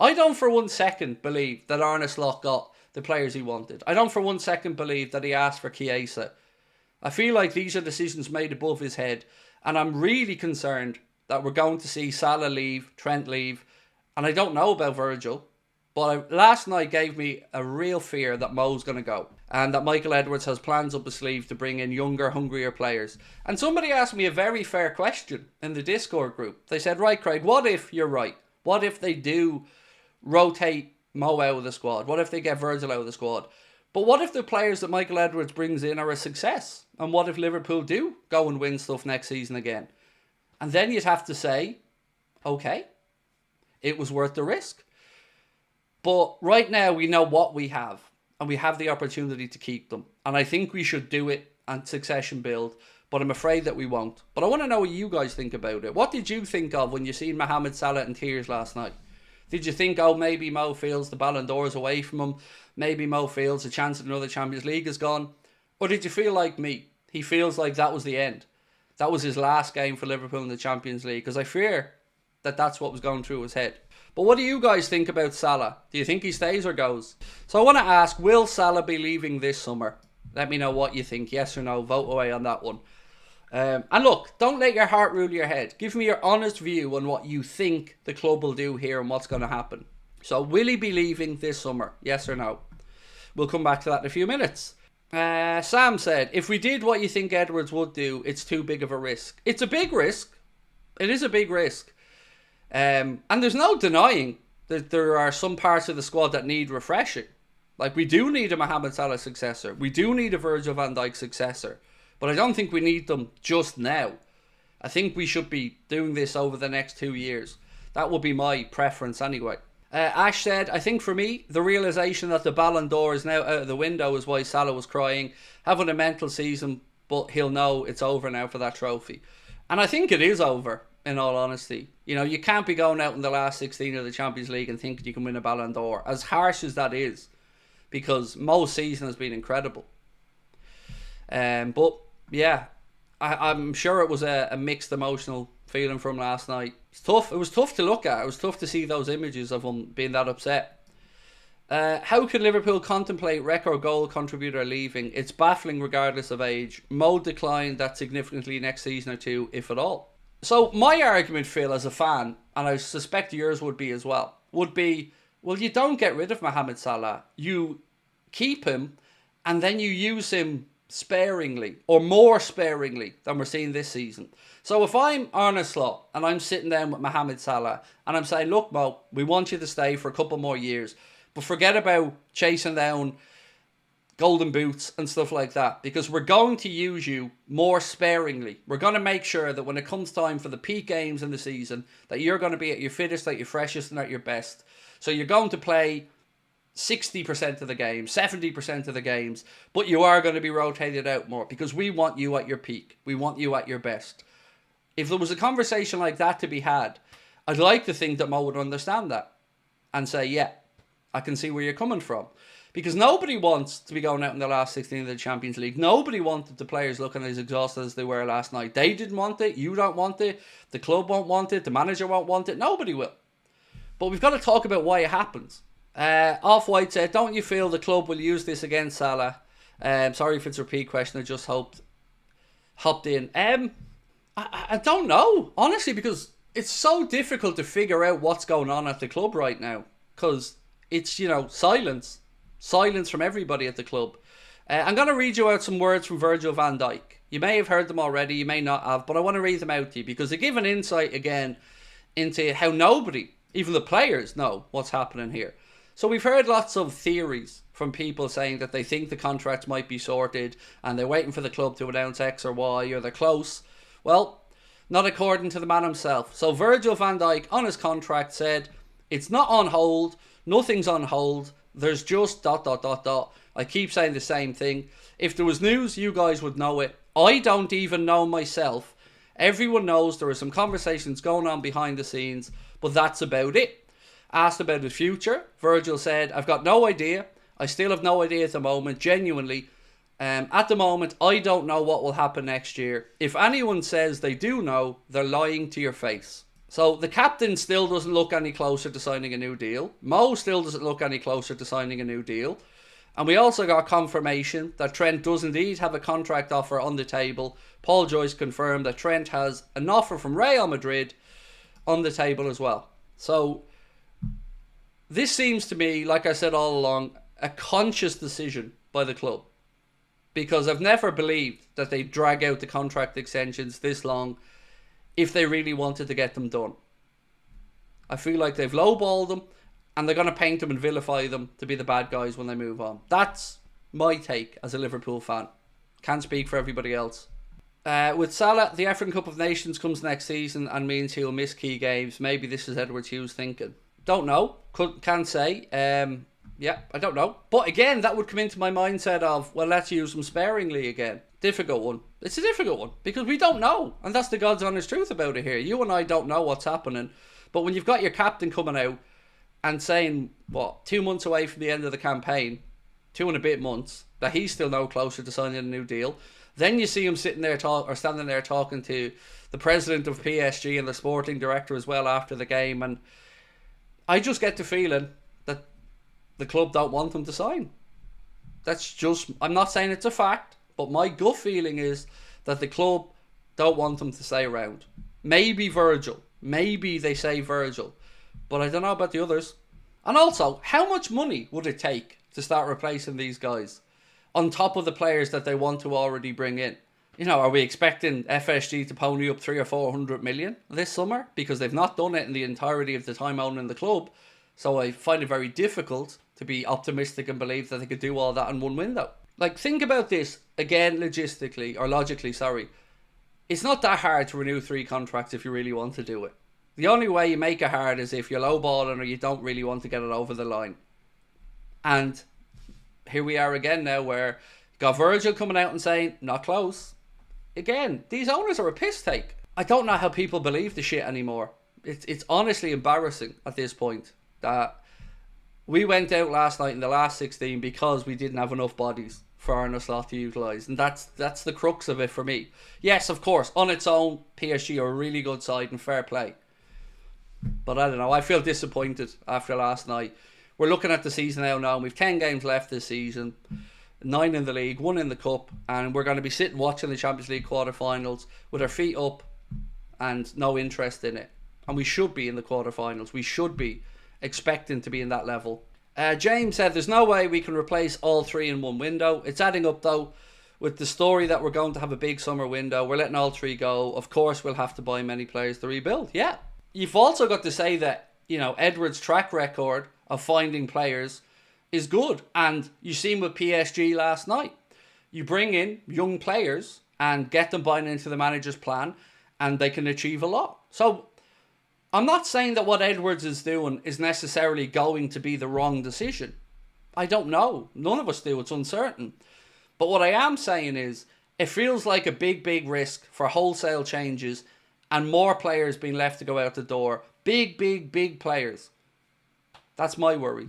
I don't for one second believe that Arne Slot got the players he wanted. I don't for one second believe that he asked for Chiesa. I feel like these are decisions made above his head, and I'm really concerned that we're going to see Salah leave, Trent leave, and I don't know about Virgil, but last night gave me a real fear that Mo's going to go, and that Michael Edwards has plans up his sleeve to bring in younger, hungrier players. And somebody asked me a very fair question in the Discord group. They said, right, Craig, what if you're right? What if they do rotate Mo out of the squad? What if they get Virgil out of the squad? But what if the players that Michael Edwards brings in are a success? And what if Liverpool do go and win stuff next season again? And then you'd have to say, okay, it was worth the risk. But right now we know what we have, and we have the opportunity to keep them. And I think we should do it and succession build, but I'm afraid that we won't. But I want to know what you guys think about it. What did you think of when you seen Mohamed Salah in tears last night? Did you think, oh, maybe Mo feels the Ballon d'Or is away from him? Maybe Mo feels a chance at another Champions League is gone? Or did you feel like me? He feels like that was the end. That was his last game for Liverpool in the Champions League. Because I fear that that's what was going through his head. But what do you guys think about Salah? Do you think he stays or goes? So I want to ask, will Salah be leaving this summer? Let me know what you think. Yes or no. Vote away on that one. And look, don't let your heart rule your head. Give me your honest view on what you think the club will do here and what's going to happen. So will he be leaving this summer? Yes or no? We'll come back to that in a few minutes. Sam said, if we did what you think Edwards would do, it's too big of a risk. It's a big risk. It is a big risk. And there's no denying that there are some parts of the squad that need refreshing. Like, we do need a Mohamed Salah successor. We do need a Virgil van Dijk successor. But I don't think we need them just now. I think we should be doing this over the next 2 years. That would be my preference anyway. Ash said, I think for me, the realisation that the Ballon d'Or is now out of the window is why Salah was crying. Having a mental season, but he'll know it's over now for that trophy. And I think it is over, in all honesty. You know, you can't be going out in the last 16 of the Champions League and thinking you can win a Ballon d'Or. As harsh as that is. Because Mo's season has been incredible. But yeah, I'm sure it was a mixed emotional feeling from last night. It's tough. It was tough to look at. It was tough to see those images of him being that upset. How could Liverpool contemplate record goal contributor leaving? It's baffling regardless of age. Mo declined that significantly next season or two, if at all. So my argument, Phil, as a fan, and I suspect yours would be as well, would be, well, you don't get rid of Mohamed Salah. You keep him, and then you use him sparingly, or more sparingly than we're seeing this season. So if I'm Arne Slot and I'm sitting down with Mohamed Salah and I'm saying, look, Mo, we want you to stay for a couple more years, but forget about chasing down golden boots and stuff like that, because we're going to use you more sparingly. We're going to make sure that when it comes time for the peak games in the season, that you're going to be at your fittest, at your freshest, and at your best. So you're going to play 60% of the games, 70% of the games, but you are going to be rotated out more because we want you at your peak. We want you at your best. If there was a conversation like that to be had, I'd like to think that Mo would understand that and say, yeah, I can see where you're coming from. Because nobody wants to be going out in the last 16 of the Champions League. Nobody wanted the players looking as exhausted as they were last night. They didn't want it. You don't want it. The club won't want it. The manager won't want it. Nobody will. But we've got to talk about why it happens. Off-White said, don't you feel the club will use this against Salah? Sorry if it's a repeat question. I just hopped in. I don't know, honestly, because it's so difficult to figure out what's going on at the club right now. Because it's, you know, silence. Silence from everybody at the club. I'm going to read you out some words from Virgil van Dijk. You may have heard them already, you may not have, but I want to read them out to you because they give an insight again into how nobody, even the players, know what's happening here. So we've heard lots of theories from people saying that they think the contracts might be sorted and they're waiting for the club to announce X or Y or they're close. Well, not according to the man himself. So Virgil van Dijk on his contract said, it's not on hold, nothing's on hold, there's just ... I keep saying the same thing. If there was news, you guys would know it. I don't even know myself. Everyone knows there are some conversations going on behind the scenes, but that's about it. Asked about his future, Virgil said, I've got no idea. I still have no idea at the moment, genuinely. At the moment, I don't know what will happen next year. If anyone says they do know, they're lying to your face. So the captain still doesn't look any closer to signing a new deal. Mo still doesn't look any closer to signing a new deal. And we also got confirmation that Trent does indeed have a contract offer on the table. Paul Joyce confirmed that Trent has an offer from Real Madrid on the table as well. So this seems to me, like I said all along, a conscious decision by the club. Because I've never believed that they drag out the contract extensions this long if they really wanted to get them done. I feel like they've lowballed them and they're going to paint them and vilify them to be the bad guys when they move on. That's my take as a Liverpool fan. Can't speak for everybody else. With Salah, the African Cup of Nations comes next season and means he'll miss key games. Maybe this is Edward Hughes thinking. Don't know. Can't say. Yeah, I don't know. But again, that would come into my mindset of, well, let's use them sparingly again. Difficult one. It's a difficult one because we don't know. And that's the God's honest truth about it here. You and I don't know what's happening. But when you've got your captain coming out and saying, 2 months away from the end of the campaign, 2 and a bit months, that he's still no closer to signing a new deal, then you see him standing there talking to the president of PSG and the sporting director as well after the game. And I just get the feeling that the club don't want him to sign. That's just, I'm not saying it's a fact, but my gut feeling is that the club don't want him to stay around. Maybe Virgil. Maybe they say Virgil. But I don't know about the others. And also, how much money would it take to start replacing these guys on top of the players that they want to already bring in? You know, are we expecting FSG to pony up 300 or 400 million this summer? Because they've not done it in the entirety of the time owning the club. So I find it very difficult to be optimistic and believe that they could do all that in one window. Like, think about this again logically, sorry. It's not that hard to renew 3 contracts if you really want to do it. The only way you make it hard is if you're lowballing or you don't really want to get it over the line. And here we are again now where got Virgil coming out and saying, not close. Again, these owners are a piss take. I don't know how people believe the shit anymore. It's honestly embarrassing at this point that we went out last night in the last 16 because we didn't have enough bodies for Arne Slot to utilise. And that's the crux of it for me. Yes, of course, on its own, PSG are a really good side and fair play. But I don't know, I feel disappointed after last night. We're looking at the season now and we've 10 games left this season. 9 in the league, 1 in the cup. And we're going to be sitting watching the Champions League quarterfinals with our feet up and no interest in it. And we should be in the quarterfinals. We should be expecting to be in that level. James said there's no way we can replace all 3 in one window. It's adding up though with the story that we're going to have a big summer window. We're letting all 3 go. Of course we'll have to buy many players to rebuild. Yeah. You've also got to say that, you know, Edward's track record of finding players is good. And you seen with PSG last night. You bring in young players and get them buying into the manager's plan and they can achieve a lot. So I'm not saying that what Edwards is doing is necessarily going to be the wrong decision. I don't know. None of us do. It's uncertain. But what I am saying is it feels like a big, big risk for wholesale changes and more players being left to go out the door. Big, big, big players. That's my worry.